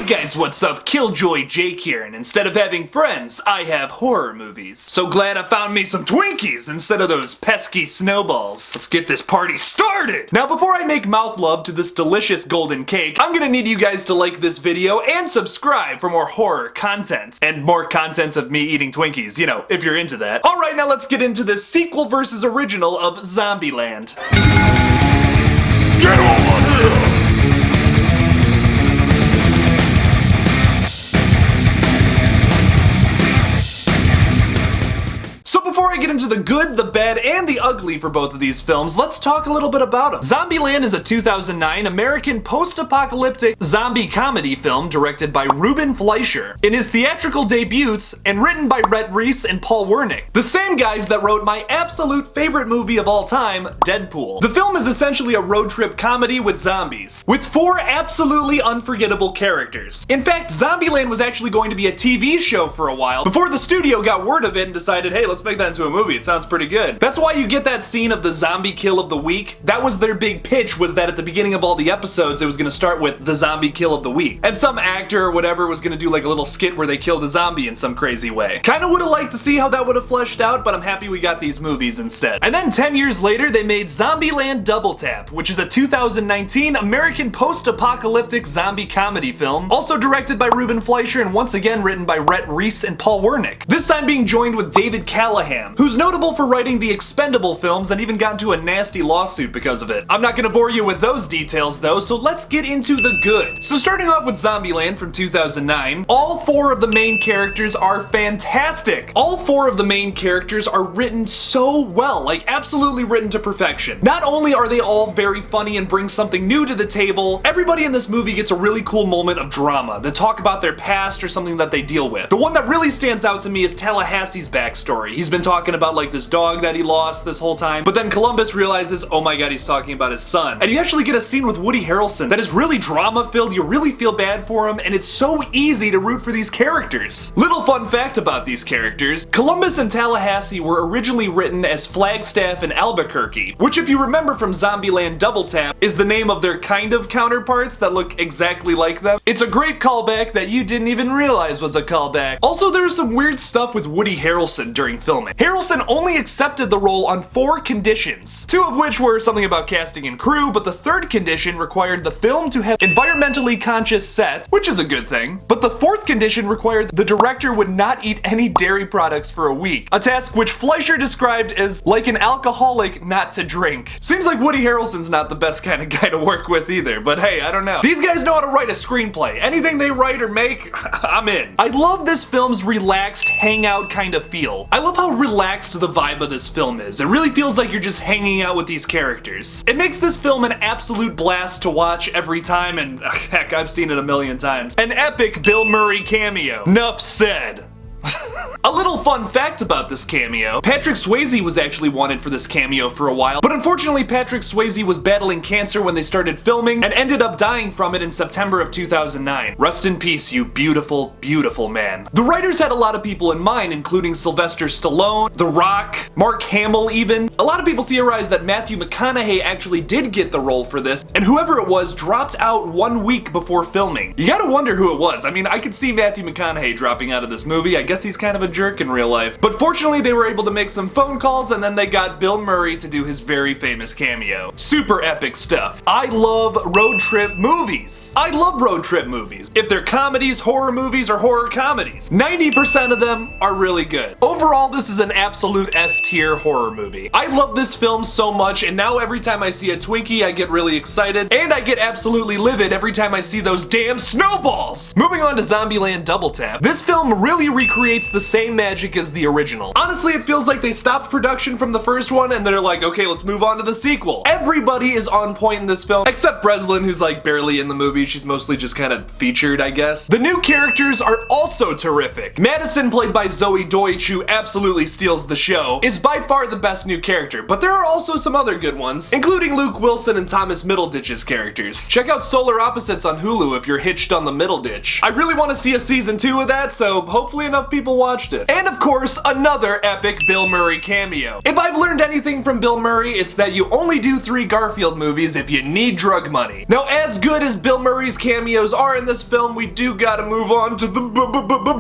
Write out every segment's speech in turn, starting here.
guys, what's up? Killjoy Jake here, and instead of having friends, I have horror movies. So glad I found me some Twinkies instead of those pesky snowballs. Let's get this party started! Now before I make mouth love to this delicious golden cake, I'm gonna need you guys to like this video and subscribe for more horror content. And more content of me eating Twinkies, you know, if you're into that. Alright, now let's get into this sequel versus original of Zombieland. Get over here! Before I get into the good, the bad, and the ugly for both of these films, let's talk a little bit about them. Zombieland is a 2009 American post-apocalyptic zombie comedy film directed by Ruben Fleischer in his theatrical debuts and written by Rhett Reese and Paul Wernick, the same guys that wrote my absolute favorite movie of all time, Deadpool. The film is essentially a road trip comedy with zombies, with 4 absolutely unforgettable characters. In fact, Zombieland was actually going to be a TV show for a while before the studio got word of it and decided, hey, let's make that into a movie. It sounds pretty good. That's why you get that scene of the zombie kill of the week. That was their big pitch, was that at the beginning of all the episodes it was gonna start with the zombie kill of the week. And some actor or whatever was gonna do like a little skit where they killed a zombie in some crazy way. Kinda would've liked to see how that would've fleshed out, but I'm happy we got these movies instead. And then 10 years later they made Zombieland Double Tap, which is a 2019 American post-apocalyptic zombie comedy film, also directed by Ruben Fleischer and once again written by Rhett Reese and Paul Wernick. This time being joined with David Callahan, who's notable for writing the Expendable films and even got into a nasty lawsuit because of it. I'm not gonna bore you with those details though, so let's get into the good. So starting off with Zombieland from 2009, all 4 of the main characters are fantastic. All 4 of the main characters are written so well, like absolutely written to perfection. Not only are they all very funny and bring something new to the table, everybody in this movie gets a really cool moment of drama. They talk about their past or something that they deal with. The one that really stands out to me is Tallahassee's backstory. He's been talking about like this dog that he lost this whole time, but then Columbus realizes, oh my god, he's talking about his son. And you actually get a scene with Woody Harrelson that is really drama filled, you really feel bad for him, and it's so easy to root for these characters. Little fun fact about these characters, Columbus and Tallahassee were originally written as Flagstaff and Albuquerque, which if you remember from Zombieland Double Tap, is the name of their kind of counterparts that look exactly like them. It's a great callback that you didn't even realize was a callback. Also, there's some weird stuff with Woody Harrelson during filming. Harrelson only accepted the role on 4 conditions, 2 of which were something about casting and crew, but the 3rd condition required the film to have environmentally conscious sets, which is a good thing, but the 4th condition required the director would not eat any dairy products for a week, a task which Fleischer described as like an alcoholic not to drink. Seems like Woody Harrelson's not the best kind of guy to work with either, but hey, I don't know. These guys know how to write a screenplay. Anything they write or make, I'm in. I love this film's relaxed, hangout kind of feel. I love how relaxed the vibe of this film is. It really feels like you're just hanging out with these characters. It makes this film an absolute blast to watch every time, and heck, I've seen it a million times. An epic Bill Murray cameo. Nuff said. A little fun fact about this cameo, Patrick Swayze was actually wanted for this cameo for a while, but unfortunately Patrick Swayze was battling cancer when they started filming and ended up dying from it in September of 2009. Rest in peace, you beautiful, beautiful man. The writers had a lot of people in mind, including Sylvester Stallone, The Rock, Mark Hamill even. A lot of people theorize that Matthew McConaughey actually did get the role for this, and whoever it was dropped out 1 week before filming. You gotta wonder who it was. I mean, I could see Matthew McConaughey dropping out of this movie. I guess he's kind of a jerk in real life. But fortunately they were able to make some phone calls and then they got Bill Murray to do his very famous cameo. Super epic stuff. I love road trip movies. I love road trip movies. If they're comedies, horror movies, or horror comedies, 90% of them are really good. Overall, this is an absolute S-tier horror movie. I love this film so much, and now every time I see a Twinkie I get really excited, and I get absolutely livid every time I see those damn snowballs! Moving on to Zombieland Double Tap, this film really recreates the same magic as the original. Honestly, it feels like they stopped production from the first one and they're like, okay, let's move on to the sequel. Everybody is on point in this film, except Breslin, who's like barely in the movie. She's mostly just kind of featured, I guess. The new characters are also terrific. Madison, played by Zoe Deutsch, who absolutely steals the show, is by far the best new character, but there are also some other good ones, including Luke Wilson and Thomas Middleditch's characters. Check out Solar Opposites on Hulu if you're hitched on the Middleditch. I really want to see a season 2 of that, so hopefully enough enough people watched it. And of course, another epic Bill Murray cameo. If I've learned anything from Bill Murray, it's that you only do 3 Garfield movies if you need drug money. Now, as good as Bill Murray's cameos are in this film, we do gotta move on to the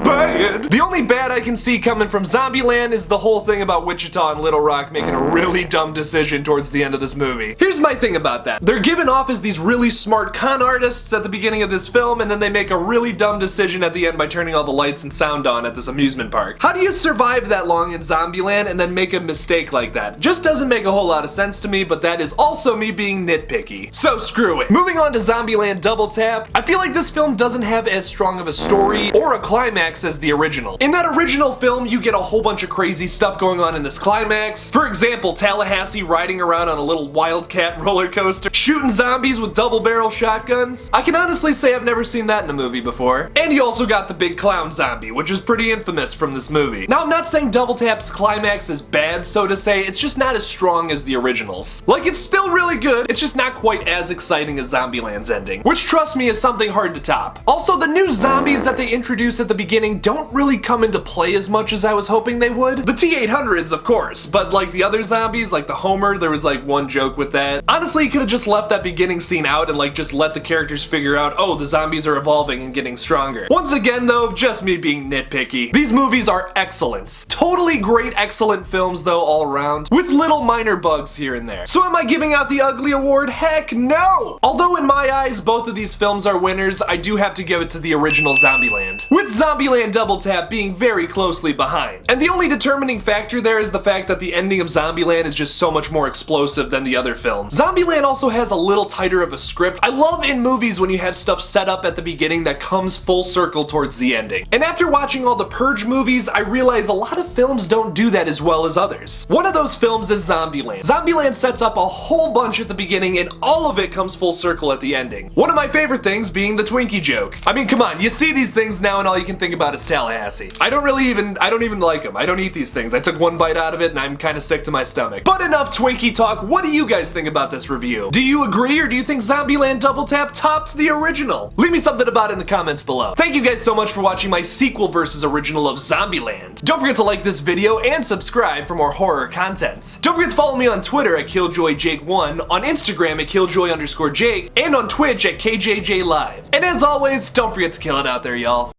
bad. The only bad I can see coming from Zombieland is the whole thing about Wichita and Little Rock making a really dumb decision towards the end of this movie. Here's my thing about that. They're given off as these really smart con artists at the beginning of this film, and then they make a really dumb decision at the end by turning all the lights and sound on at this amusement park. How do you survive that long in Zombieland and then make a mistake like that? Just doesn't make a whole lot of sense to me, but that is also me being nitpicky. So screw it. Moving on to Zombieland Double Tap, I feel like this film doesn't have as strong of a story or a climax as the original. In that original film, you get a whole bunch of crazy stuff going on in this climax. For example, Tallahassee riding around on a little Wildcat roller coaster, shooting zombies with double-barrel shotguns. I can honestly say I've never seen that in a movie before. And you also got the big clown zombie, which is pretty infamous from this movie. Now, I'm not saying Double Tap's climax is bad, so to say, it's just not as strong as the originals. Like, it's still really good, it's just not quite as exciting as Zombieland's ending, which, trust me, is something hard to top. Also, the new zombies that they introduce at the beginning don't really come into play as much as I was hoping they would. The T-800s, of course, but like the other zombies, like the Homer, there was like one joke with that. Honestly, you could have just left that beginning scene out and like just let the characters figure out, oh, the zombies are evolving and getting stronger. Once again though, just me being nitpicky. These movies are excellent. Totally great, excellent films though all around, with little minor bugs here and there. So am I giving out the Ugly Award? Heck no! Although in my eyes, both of these films are winners, I do have to give it to the original Zombieland, with Zombieland Double Tap being very closely behind. And the only determining factor there is the fact that the ending of Zombieland is just so much more explosive than the other films. Zombieland also has a little tighter of a script. I love in movies when you have stuff set up at the beginning that comes full circle towards the ending. And after watching all the Purge movies, I realize a lot of films don't do that as well as others. One of those films is Zombieland. Zombieland sets up a whole bunch at the beginning and all of it comes full circle at the ending. One of my favorite things being the Twinkie joke. I mean, come on, you see these things now and all you can think about is Tallahassee. I don't even like them. I don't eat these things. I took one bite out of it and I'm kind of sick to my stomach. But enough Twinkie talk. What do you guys think about this review? Do you agree or do you think Zombieland Double Tap tops the original? Leave me something about it in the comments below. Thank you guys so much for watching my sequel versus original of Zombieland. Don't forget to like this video and subscribe for more horror content. Don't forget to follow me on Twitter at KilljoyJake1, on Instagram at Killjoy_Jake, and on Twitch at KJJLive. And as always, don't forget to kill it out there, y'all.